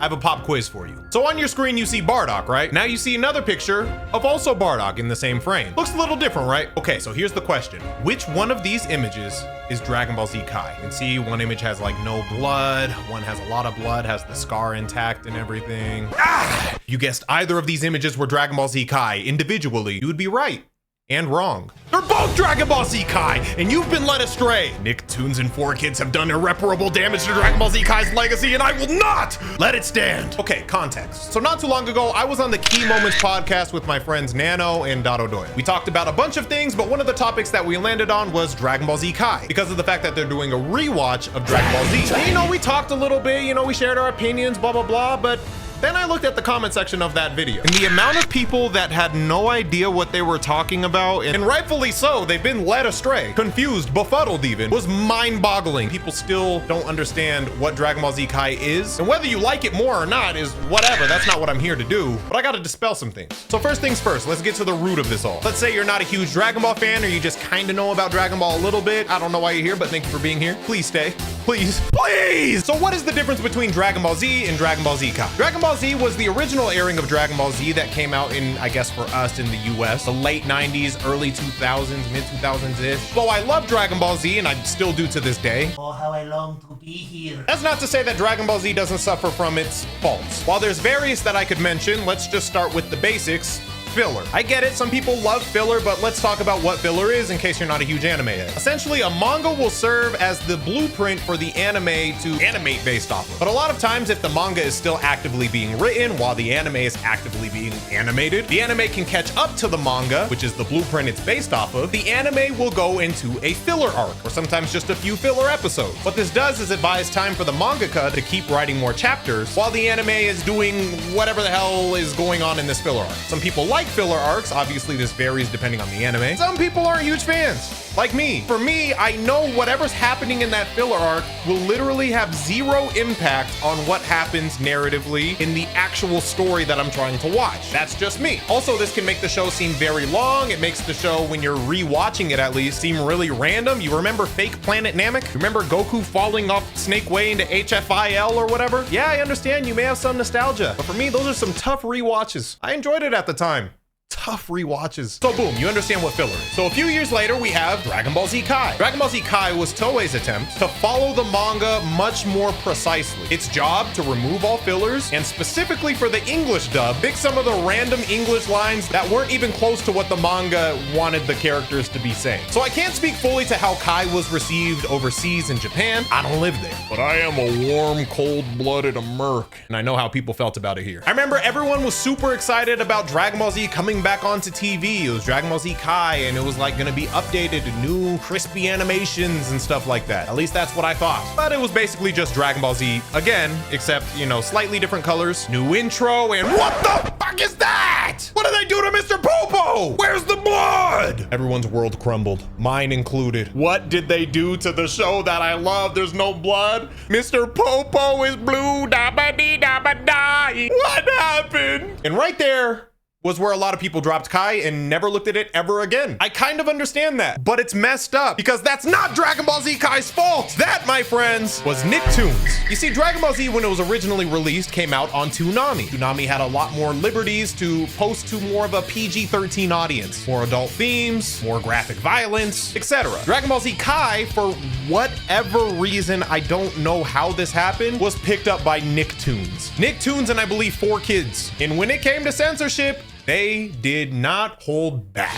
I have a pop quiz for you. So on your screen, you see Bardock, right? Now you see another picture of also Bardock in the same frame. Looks a little different, right? Okay, so here's the question. Which one of these images is Dragon Ball Z Kai? You can see one image has like no blood, one has a lot of blood, has the scar intact and everything. Ah! You guessed either of these images were Dragon Ball Z Kai individually, you would be right. And wrong. They're both Dragon Ball Z Kai, and you've been led astray. Nicktoons and 4Kids have done irreparable damage to Dragon Ball Z Kai's legacy, and I will not let it stand. Okay, context. So not too long ago, I was on the Key Moments podcast with my friends Nano and Dado Doya. We talked about a bunch of things, but one of the topics that we landed on was Dragon Ball Z Kai, because of the fact that they're doing a rewatch of Dragon Ball Z. And, you know, we talked a little bit, you know, we shared our opinions, blah, blah, blah, but then I looked at the comment section of that video, and the amount of people that had no idea what they were talking about, and rightfully so, they've been led astray, confused, befuddled even, was mind-boggling. People still don't understand what Dragon Ball Z Kai is, and whether you like it more or not is whatever. That's not what I'm here to do, but I gotta dispel some things. So first things first, let's get to the root of this all. Let's say you're not a huge Dragon Ball fan, or you just kind of know about Dragon Ball a little bit. I don't know why you're here, but thank you for being here. Please stay. Please, please! So what is the difference between Dragon Ball Z and Dragon Ball Z Kai? Dragon Ball Z was the original airing of Dragon Ball Z that came out in, I guess for us in the US, the late 90s, early 2000s, mid 2000s-ish. Though I love Dragon Ball Z, and I still do to this day. Oh, how I long to be here. That's not to say that Dragon Ball Z doesn't suffer from its faults. While there's various that I could mention, let's just start with the basics. Filler. I get it, some people love filler, but let's talk about what filler is in case you're not a huge anime head. Essentially, a manga will serve as the blueprint for the anime to animate based off of. But a lot of times, if the manga is still actively being written while the anime is actively being animated, the anime can catch up to the manga, which is the blueprint it's based off of. The anime will go into a filler arc, or sometimes just a few filler episodes. What this does is it buys time for the mangaka to keep writing more chapters while the anime is doing whatever the hell is going on in this filler arc. Some people like filler arcs. Obviously, this varies depending on the anime. Some people aren't huge fans, like me. For me, I know whatever's happening in that filler arc will literally have zero impact on what happens narratively in the actual story that I'm trying to watch. That's just me. Also, this can make the show seem very long. It makes the show, when you're rewatching it at least, seem really random. You remember Fake Planet Namek? Remember Goku falling off Snake Way into HFIL or whatever? Yeah, I understand you may have some nostalgia, but for me, those are some tough rewatches. I enjoyed it at the time. Tough rewatches. So boom, you understand what filler is. So a few years later, we have Dragon Ball Z Kai. Dragon Ball Z Kai was Toei's attempt to follow the manga much more precisely. Its job to remove all fillers, and specifically for the English dub, fix some of the random English lines that weren't even close to what the manga wanted the characters to be saying. So I can't speak fully to how Kai was received overseas in Japan. I don't live there, but I am a warm, cold-blooded Merc, and I know how people felt about it here. I remember everyone was super excited about Dragon Ball Z coming back onto TV. It was Dragon Ball Z Kai, and it was like gonna be updated to new crispy animations and stuff like that. At least that's what I thought. But it was basically just Dragon Ball Z again, except, you know, slightly different colors, new intro, and what the fuck is that? What did they do to Mr. Popo? Where's the blood? Everyone's world crumbled, mine included. What did they do to the show that I love? There's no blood. Mr. Popo is blue, da-ba-dee-da-ba-die. What happened? And right there was where a lot of people dropped Kai and never looked at it ever again. I kind of understand that, but it's messed up because that's not Dragon Ball Z Kai's fault. That, my friends, was Nicktoons. You see, Dragon Ball Z, when it was originally released, came out on Toonami. Toonami had a lot more liberties to post to more of a PG-13 audience. More adult themes, more graphic violence, etc. Dragon Ball Z Kai, for whatever reason, I don't know how this happened, was picked up by Nicktoons. Nicktoons and I believe 4Kids. And when it came to censorship, they did not hold back.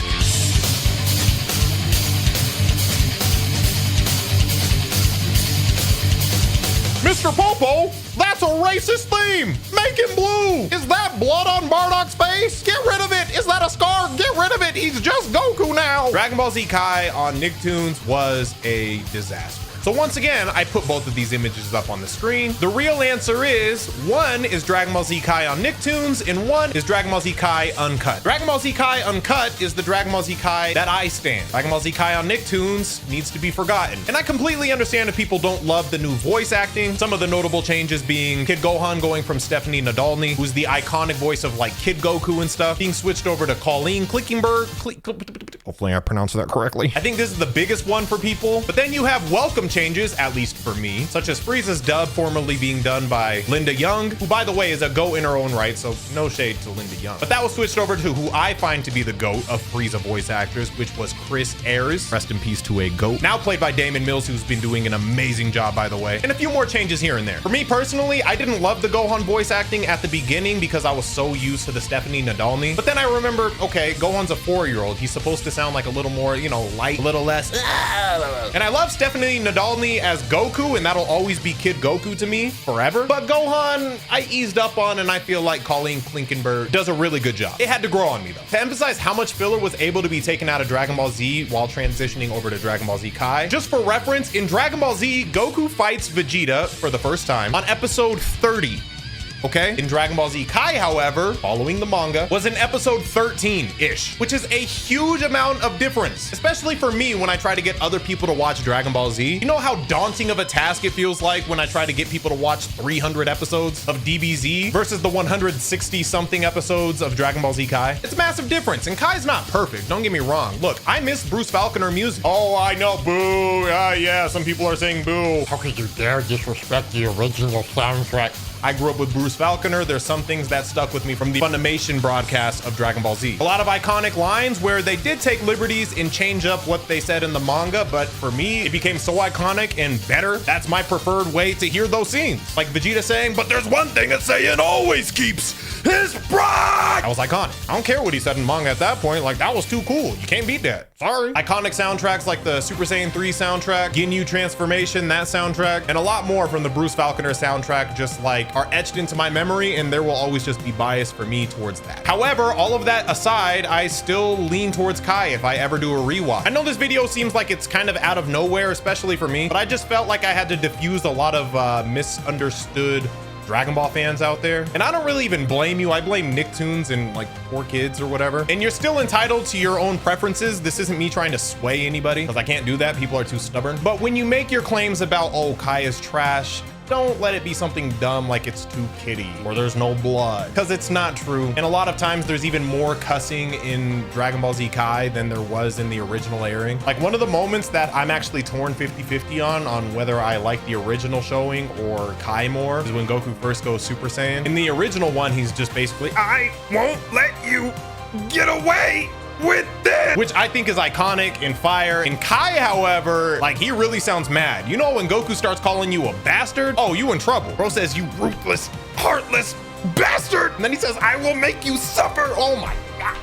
Mr. Popo, that's a racist theme. Make him blue. Is that blood on Bardock's face? Get rid of it. Is that a scar? Get rid of it. He's just Goku now. Dragon Ball Z Kai on Nicktoons was a disaster. So once again, I put both of these images up on the screen. The real answer is, one is Dragon Ball Z Kai on Nicktoons, and one is Dragon Ball Z Kai Uncut. Dragon Ball Z Kai Uncut is the Dragon Ball Z Kai that I stand. Dragon Ball Z Kai on Nicktoons needs to be forgotten. And I completely understand if people don't love the new voice acting. Some of the notable changes being Kid Gohan going from Stephanie Nadolny, who's the iconic voice of like Kid Goku and stuff, being switched over to Colleen Clickenberg. Hopefully I pronounced that correctly. I think this is the biggest one for people, but then you have welcome changes, at least for me, such as Frieza's dub formerly being done by Linda Young, who by the way is a GOAT in her own right, so no shade to Linda Young. But that was switched over to who I find to be the GOAT of Frieza voice actors, which was Chris Ayres. Rest in peace to a GOAT. Now played by Damon Mills, who's been doing an amazing job, by the way, and a few more changes here and there. For me personally, I didn't love the Gohan voice acting at the beginning because I was so used to the Stephanie Nadolny, but then I remember, okay, Gohan's a 4-year-old. He's supposed to sound like a little more, you know, light, a little less. And I love Stephanie Nadolny as Goku, and that'll always be Kid Goku to me forever. But Gohan, I eased up on, and I feel like Colleen Klinkenberg does a really good job. It had to grow on me though. To emphasize how much filler was able to be taken out of Dragon Ball Z while transitioning over to Dragon Ball Z Kai. Just for reference, in Dragon Ball Z, Goku fights Vegeta for the first time on episode 30. Okay, in Dragon Ball Z Kai, however, following the manga, was in episode 13-ish, which is a huge amount of difference, especially for me when I try to get other people to watch Dragon Ball Z. You know how daunting of a task it feels like when I try to get people to watch 300 episodes of DBZ versus the 160 something episodes of Dragon Ball Z Kai? It's a massive difference, and Kai's not perfect, don't get me wrong. Look, I miss Bruce Falconer music. Oh, I know, boo. Yeah, some people are saying boo. How could you dare disrespect the original soundtrack? I grew up with Bruce Falconer. There's some things that stuck with me from the Funimation broadcast of Dragon Ball Z. A lot of iconic lines where they did take liberties and change up what they said in the manga, but for me, it became so iconic and better. That's my preferred way to hear those scenes. Like Vegeta saying, but there's one thing a Saiyan always keeps, his pride. That was iconic. I don't care what he said in manga at that point. Like, that was too cool. You can't beat that. Sorry. Iconic soundtracks like the Super Saiyan 3 soundtrack, Ginyu Transformation, that soundtrack, and a lot more from the Bruce Falconer soundtrack just like are etched into my memory, and there will always just be bias for me towards that. However, all of that aside, I still lean towards Kai if I ever do a rewatch. I know this video seems like it's kind of out of nowhere, especially for me, but I just felt like I had to diffuse a lot of misunderstood Dragon Ball fans out there. And I don't really even blame you. I blame Nicktoons and like poor kids or whatever. And you're still entitled to your own preferences. This isn't me trying to sway anybody because I can't do that. People are too stubborn. But when you make your claims about, oh, Kai is trash, don't let it be something dumb like it's too kiddie or there's no blood, because it's not true. And a lot of times there's even more cussing in Dragon Ball Z Kai than there was in the original airing. Like one of the moments that I'm actually torn 50-50 on whether I like the original showing or Kai more is when Goku first goes Super Saiyan. In the original one, he's just basically, I won't let you get away with this, which I think is iconic and fire. In Kai, however, like he really sounds mad. You know when Goku starts calling you a bastard? Oh, you in trouble. Bro says, you ruthless, heartless bastard. And then he says, I will make you suffer. Oh my God.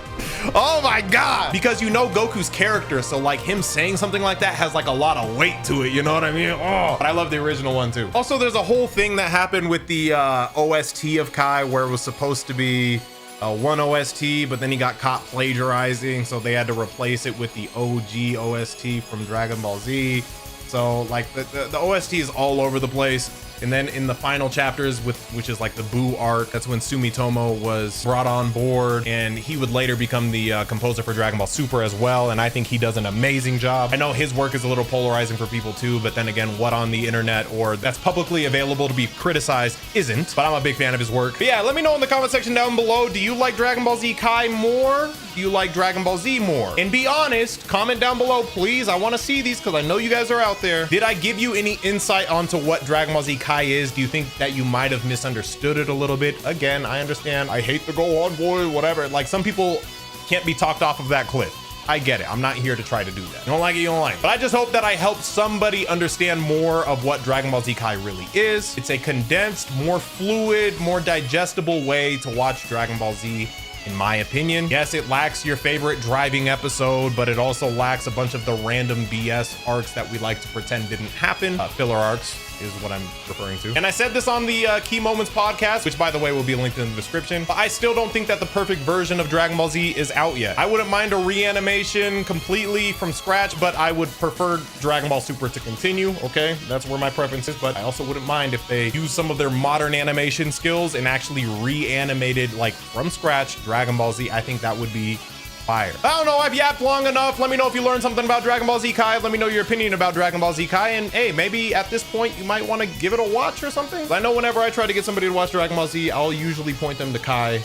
Oh my God. Because you know Goku's character, so like him saying something like that has like a lot of weight to it, you know what I mean? Oh, but I love the original one too. Also, there's a whole thing that happened with the OST of Kai where it was supposed to be one OST, but then he got caught plagiarizing, so they had to replace it with the OG OST from Dragon Ball Z. So like the OST is all over the place. And then in the final chapters, which is like the Boo arc, that's when Sumitomo was brought on board, and he would later become the composer for Dragon Ball Super as well. And I think he does an amazing job. I know his work is a little polarizing for people too, but then again, what on the internet or that's publicly available to be criticized isn't. But I'm a big fan of his work. But yeah, let me know in the comment section down below. Do you like Dragon Ball Z Kai more? Do you like Dragon Ball Z more? And be honest, comment down below, please. I want to see these because I know you guys are out there. Did I give you any insight onto what Dragon Ball Z Kai is? Do you think that you might have misunderstood it a little bit? Again, I understand. I hate the go on boy, whatever. Like some people can't be talked off of that cliff. I get it. I'm not here to try to do that. You don't like it, you don't like it. But I just hope that I helped somebody understand more of what Dragon Ball Z Kai really is. It's a condensed, more fluid, more digestible way to watch Dragon Ball Z, in my opinion. Yes, it lacks your favorite driving episode, but it also lacks a bunch of the random BS arcs that we like to pretend didn't happen. Filler arcs is what I'm referring to. And I said this on the Key Moments podcast, which by the way will be linked in the description, but I still don't think that the perfect version of Dragon Ball Z is out yet. I wouldn't mind a reanimation completely from scratch, but I would prefer Dragon Ball Super to continue, okay? That's where my preference is, but I also wouldn't mind if they use some of their modern animation skills and actually reanimated like from scratch Dragon Ball Z. I think that would be Fire. I don't know, I've yapped long enough. Let me know if you learned something about Dragon Ball Z Kai. Let me know your opinion about Dragon Ball Z Kai. And hey, maybe at this point you might want to give it a watch or something. I know whenever I try to get somebody to watch Dragon Ball Z, I'll usually point them to Kai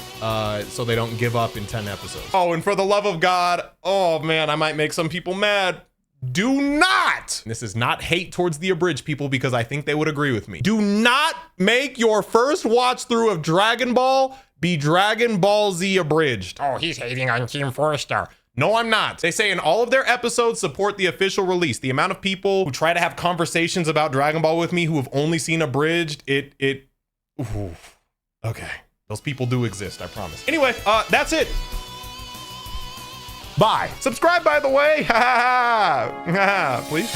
so they don't give up in 10 episodes. Oh, and for the love of God, oh man, I might make some people mad. Do not, this is not hate towards the abridged people because I think they would agree with me. Do not make your first watch through of Dragon Ball be Dragon Ball Z abridged. Oh, he's hating on Team 4-Star. No, I'm not. They say in all of their episodes support the official release. The amount of people who try to have conversations about Dragon Ball with me who have only seen abridged, ooh. Okay. Those people do exist, I promise. Anyway, that's it. Bye. Subscribe, by the way. Please.